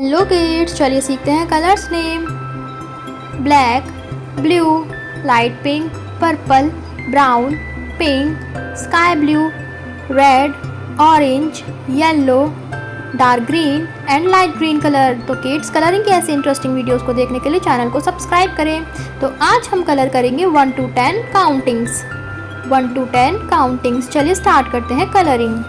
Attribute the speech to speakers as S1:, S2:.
S1: Hello kids, चलिए सीखते हैं colours name. Black, blue, light pink, purple, brown, pink, sky blue, red, orange, yellow, dark green end light green colour. तो kids, colouring की ऐसी interesting videos को देखने के लिए channel को सब्सक्राइब करें। तो आज हम कलर करेंगे 1 to 10 काउंटिंग्स। 1 to 10 countings. चलिए स्टार्ट करते हैं कलरिंग।